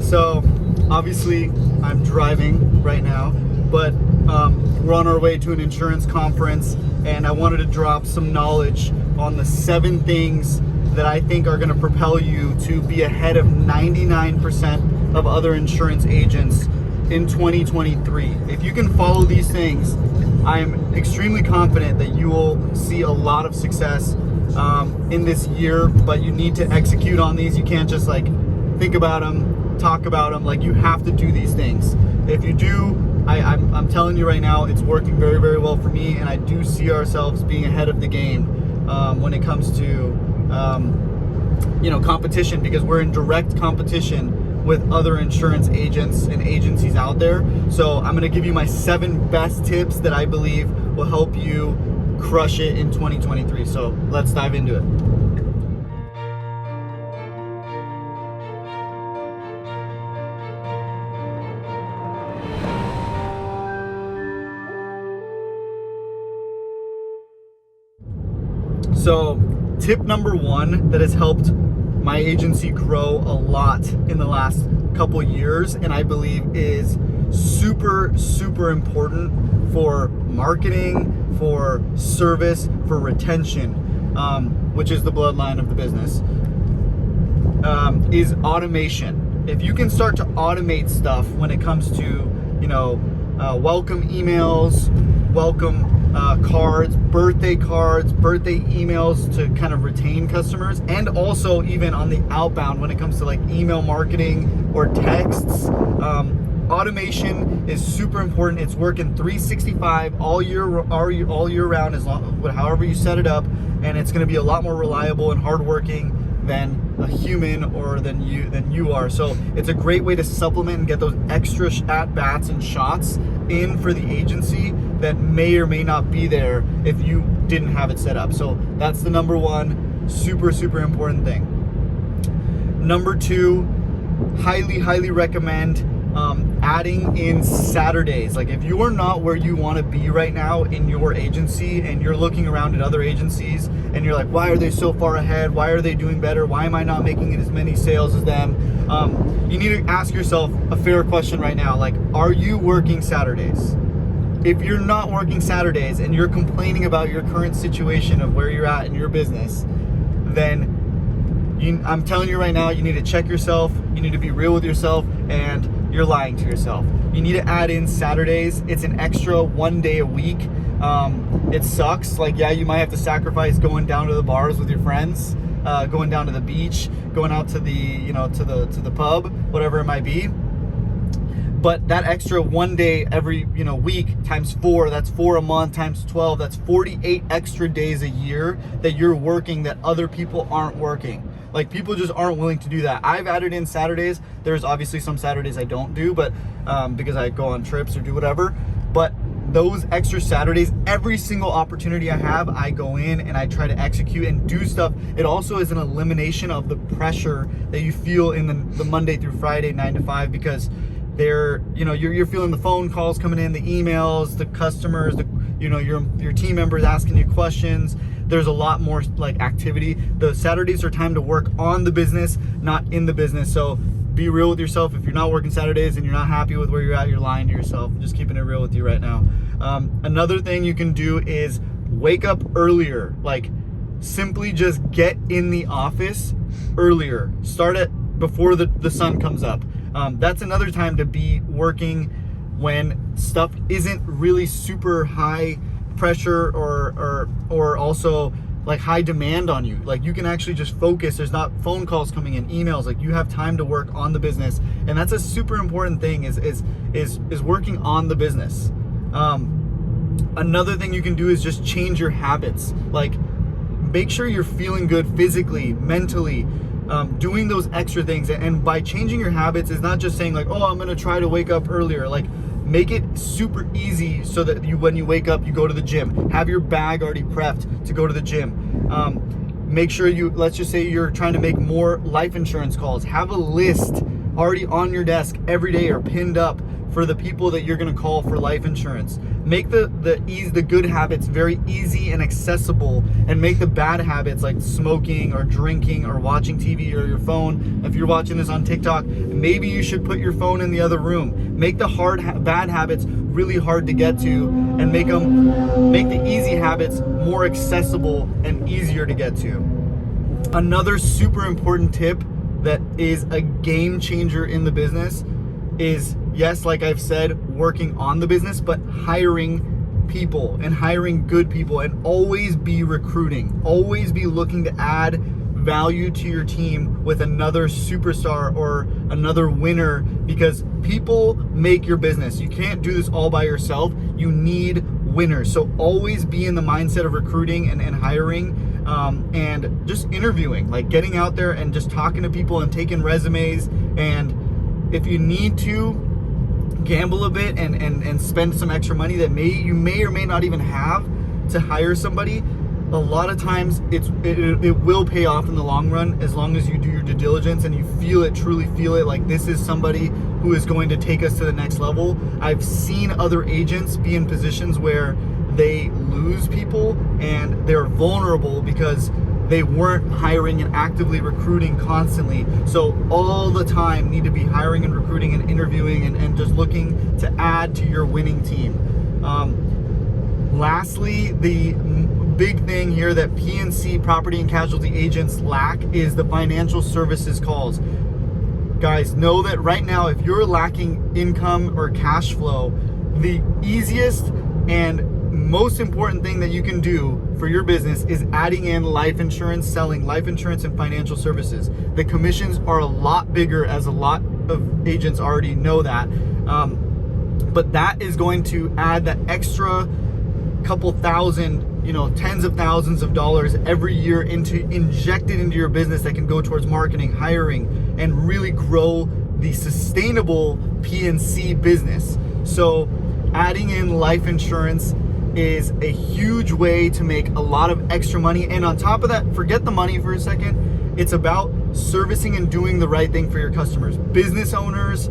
So obviously I'm driving right now, but we're on our way to an insurance conference, and I wanted to drop some knowledge on the 7 things that I think are going to propel you to be ahead of 99% of other insurance agents in 2023. If you can follow these things, I am extremely confident that you will see a lot of success in this year, but you need to execute on these. You can't just like think about them, talk about them. Like, you have to do these things. If you do, I'm telling you right now, it's working very, very well for me, and I do see ourselves being ahead of the game when it comes to competition, because we're in direct competition with other insurance agents and agencies out there. So I'm going to give you my 7 best tips that I believe will help you crush it in 2023. So let's dive into it. So tip number 1 that has helped my agency grow a lot in the last couple years, and I believe is super, super important for marketing, for service, for retention, which is the bloodline of the business, is automation. If you can start to automate stuff when it comes to, welcome emails, welcome cards, birthday emails to kind of retain customers, and also even on the outbound when it comes to like email marketing or texts. Automation is super important. It's working 365 all year round, as long however you set it up, and it's going to be a lot more reliable and hardworking than a human or than you are. So it's a great way to supplement and get those extra at bats and shots in for the agency that may or may not be there if you didn't have it set up. So that's the number 1 super, super important thing. Number 2, highly recommend adding in Saturdays. Like, if you are not where you want to be right now in your agency, and you're looking around at other agencies and you're like, why are they so far ahead? Why are they doing better? Why am I not making as many sales as them? You need to ask yourself a fair question right now. Like, are you working Saturdays? If you're not working Saturdays and you're complaining about your current situation of where you're at in your business, then I'm telling you right now, you need to check yourself. You need to be real with yourself, and you're lying to yourself. You need to add in Saturdays. It's an extra 1 day a week. It sucks. Like, yeah, you might have to sacrifice going down to the bars with your friends, going down to the beach, going out to the, to the pub, whatever it might be. But that extra 1 day every, week times 4, that's 4 a month, times 12, that's 48 extra days a year that you're working that other people aren't working. Like, people just aren't willing to do that. I've added in Saturdays. There's obviously some Saturdays I don't do, but because I go on trips or do whatever. But those extra Saturdays, every single opportunity I have, I go in and I try to execute and do stuff. It also is an elimination of the pressure that you feel in the Monday through Friday 9 to 5, because you're feeling the phone calls coming in, the emails, the customers, your team members asking you questions. There's a lot more like activity. The Saturdays are time to work on the business, not in the business. So be real with yourself. If you're not working Saturdays and you're not happy with where you're at, you're lying to yourself. I'm just keeping it real with you right now. Another thing you can do is wake up earlier. Like, simply just get in the office earlier. Start it before the sun comes up. That's another time to be working when stuff isn't really super high pressure or also like high demand on you. Like, you can actually just focus. There's not phone calls coming in, emails. Like, you have time to work on the business, and that's a super important thing is working on the business. Another thing you can do is just change your habits. Like, make sure you're feeling good physically, mentally, doing those extra things. And by changing your habits is not just saying like, oh, I'm gonna try to wake up earlier. Like, make it super easy so that when you wake up, you go to the gym. Have your bag already prepped to go to the gym. Make sure let's just say you're trying to make more life insurance calls. Have a list already on your desk every day or pinned up for the people that you're going to call for life insurance. Make the good habits very easy and accessible, and make the bad habits like smoking or drinking or watching TV or your phone. If you're watching this on TikTok, maybe you should put your phone in the other room. Make the bad habits really hard to get to, and make the easy habits more accessible and easier to get to. Another super important tip that is a game changer in the business is, yes, like I've said, working on the business, but hiring people and hiring good people, and always be recruiting. Always be looking to add value to your team with another superstar or another winner, because people make your business. You can't do this all by yourself. You need winners. So always be in the mindset of recruiting and hiring, and just interviewing, like getting out there and just talking to people and taking resumes. And if you need to gamble a bit and spend some extra money that you may or may not even have to hire somebody, a lot of times it will pay off in the long run, as long as you do your due diligence and you truly feel it, like this is somebody who is going to take us to the next level. I've seen other agents be in positions where they lose people and they're vulnerable because they weren't hiring and actively recruiting constantly. So all the time need to be hiring and recruiting and interviewing and just looking to add to your winning team. Lastly, the big thing here that P&C, property and casualty agents, lack is the financial services calls. Guys, know that right now, if you're lacking income or cash flow, the easiest and most important thing that you can do for your business is adding in life insurance, selling life insurance and financial services. The commissions are a lot bigger, as a lot of agents already know that. But that is going to add that extra couple thousand, tens of thousands of dollars every year injected into your business that can go towards marketing, hiring, and really grow the sustainable P&C business. So adding in life insurance is a huge way to make a lot of extra money. And on top of that, forget the money for a second. It's about servicing and doing the right thing for your customers. Business owners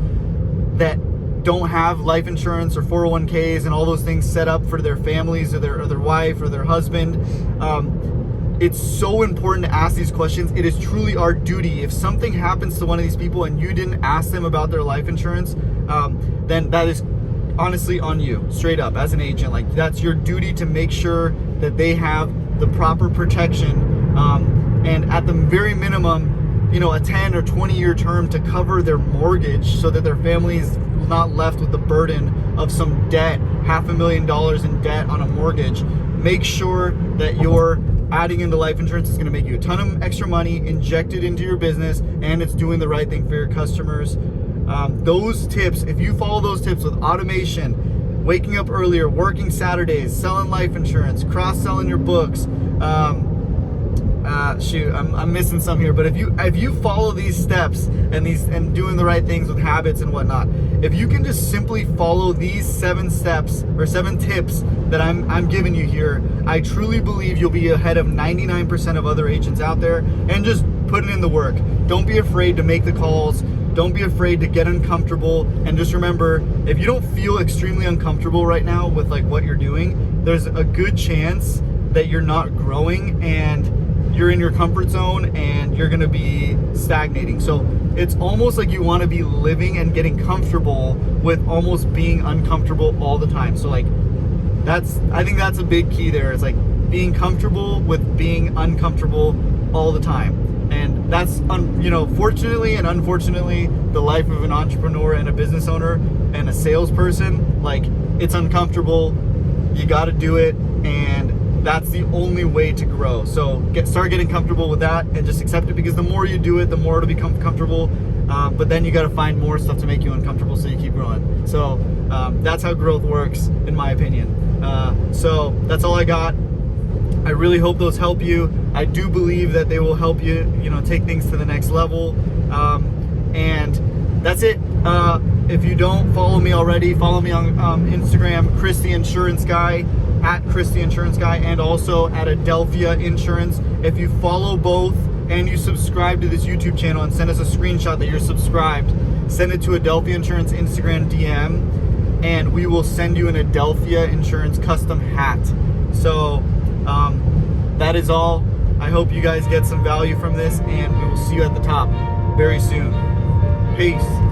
that don't have life insurance or 401ks and all those things set up for their families or their wife or their husband, it's so important to ask these questions. It is truly our duty. If something happens to one of these people and you didn't ask them about their life insurance, then that is honestly on you, straight up, as an agent. Like, that's your duty to make sure that they have the proper protection, and at the very minimum, a 10 or 20 year term to cover their mortgage, so that their family is not left with the burden of some debt, $500,000 in debt on a mortgage. Make sure that you're adding into life insurance. It's going to make you a ton of extra money injected into your business, and it's doing the right thing for your customers. Those tips, if you follow those tips with automation, waking up earlier, working Saturdays, selling life insurance, cross-selling your books, I'm missing some here, but if you follow these steps and doing the right things with habits and whatnot, if you can just simply follow these 7 steps or 7 tips that I'm giving you here, I truly believe you'll be ahead of 99% of other agents out there. And just put it in the work. Don't be afraid to make the calls. Don't be afraid to get uncomfortable. And just remember, if you don't feel extremely uncomfortable right now with like what you're doing, there's a good chance that you're not growing and you're in your comfort zone and you're gonna be stagnating. So it's almost like you wanna be living and getting comfortable with almost being uncomfortable all the time. So like, I think that's a big key there. It's like being comfortable with being uncomfortable all the time. And that's, fortunately and unfortunately, the life of an entrepreneur and a business owner and a salesperson. Like, it's uncomfortable, you gotta do it, and that's the only way to grow. So start getting comfortable with that and just accept it, because the more you do it, the more it'll become comfortable. But then you gotta find more stuff to make you uncomfortable so you keep growing. So that's how growth works, in my opinion. So that's all I got. I really hope those help you. I do believe that they will help you, take things to the next level. And that's it. If you don't follow me already, follow me on Instagram, Chris the Insurance Guy, at Chris the Insurance Guy, and also at Adelphia Insurance. If you follow both and you subscribe to this YouTube channel and send us a screenshot that you're subscribed, send it to Adelphia Insurance Instagram DM. and we will send you an Adelphia Insurance custom hat. So that is all. I hope you guys get some value from this, and we will see you at the top very soon. Peace.